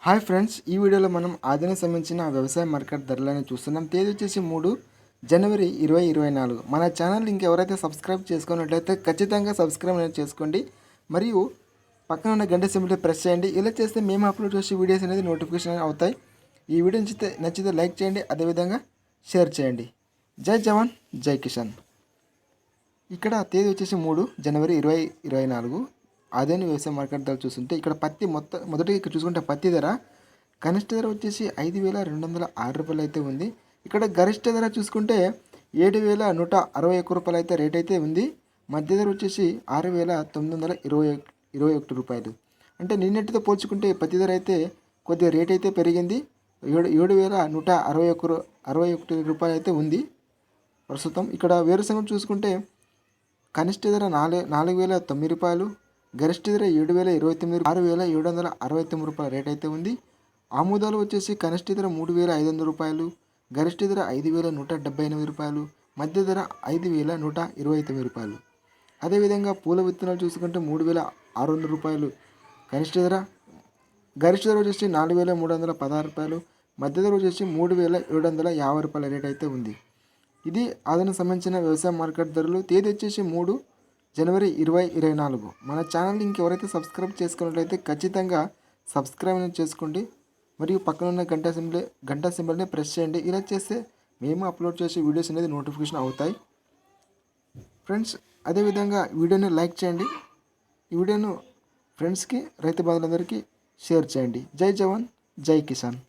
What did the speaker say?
Hi friends, ఈ వీడియోలో మనం ఆధునిక సంబంధించిన వ్యవసాయ మార్కెట్ ధరలను చూస్తున్నాం. తేదీ వచ్చేసి 3 జనవరి 2024. మన ఛానల్ ఇంకెవరైతే సబ్స్క్రైబ్ చేసుకున్నట్లయితే ఖచ్చితంగా సబ్స్క్రైబ్ అనేది చేసుకోండి. మరియు పక్కన ఉన్న గంట సింబల్ ప్రెస్ చేయండి. ఇలా చేస్తే మేము అప్లోడ్ చేసే వీడియోస్ అనేది నోటిఫికేషన్ అవుతాయి. ఈ వీడియో నచ్చితే లైక్ చేయండి, అదేవిధంగా షేర్ చేయండి. జై జవాన్, జై కిసాన్. ఇక్కడ తేదీ వచ్చేసి 3 జనవరి 2024. ఆదాయ వ్యవసాయ మార్కెట్ ధర చూస్తుంటే ఇక్కడ పత్తి మొదటిగా ఇక్కడ చూసుకుంటే పత్తి ధర కనిష్ట ధర వచ్చేసి 5,206 రూపాయలు అయితే ఉంది. ఇక్కడ గరిష్ట ధర చూసుకుంటే 7,161 రూపాయలు అయితే రేట్ అయితే ఉంది. మధ్య ధర వచ్చేసి 6,921 రూపాయలు. అంటే నిన్నటితో పోల్చుకుంటే పత్తి ధర అయితే కొద్దిగా రేట్ అయితే పెరిగింది. 7,161 రూపాయలు అయితే ఉంది ప్రస్తుతం. ఇక్కడ వేరుశనగ చూసుకుంటే కనిష్ట ధర 4,009 రూపాయలు, గరిష్ట ధర 7,029, 6,769 రూపాయల రేట్ అయితే ఉంది. ఆముదాలు వచ్చేసి కనిష్ట ధర 3,500 రూపాయలు, గరిష్ట ధర 5,178 రూపాయలు, మధ్య ధర 5,129 రూపాయలు. అదేవిధంగా పూల విత్తనాలు చూసుకుంటే 3,600 రూపాయలు గరిష్ట ధర వచ్చేసి 4,316 రూపాయలు, మధ్య ధర వచ్చేసి 3,750 రూపాయల రేట్ అయితే ఉంది. ఇది ఆదానికి సంబంధించిన వ్యవసాయ మార్కెట్ ధరలు. తేదీ వచ్చేసి 3 జనవరి 2024. మన ఛానల్ ఇంకెవరైతే సబ్స్క్రైబ్ చేసుకున్నట్లయితే ఖచ్చితంగా సబ్స్క్రైబ్ చేసుకోండి. మరియు పక్కన ఉన్న గంట సింబల్ని ప్రెస్ చేయండి. ఇలా చేస్తే మేము అప్లోడ్ చేసే వీడియోస్ అనేది నోటిఫికేషన్ అవుతాయి ఫ్రెండ్స్. అదేవిధంగా వీడియోని లైక్ చేయండి. ఈ వీడియోను ఫ్రెండ్స్కి, రైతు బాంధవులందరికీ షేర్ చేయండి. జై జవాన్, జై కిసాన్.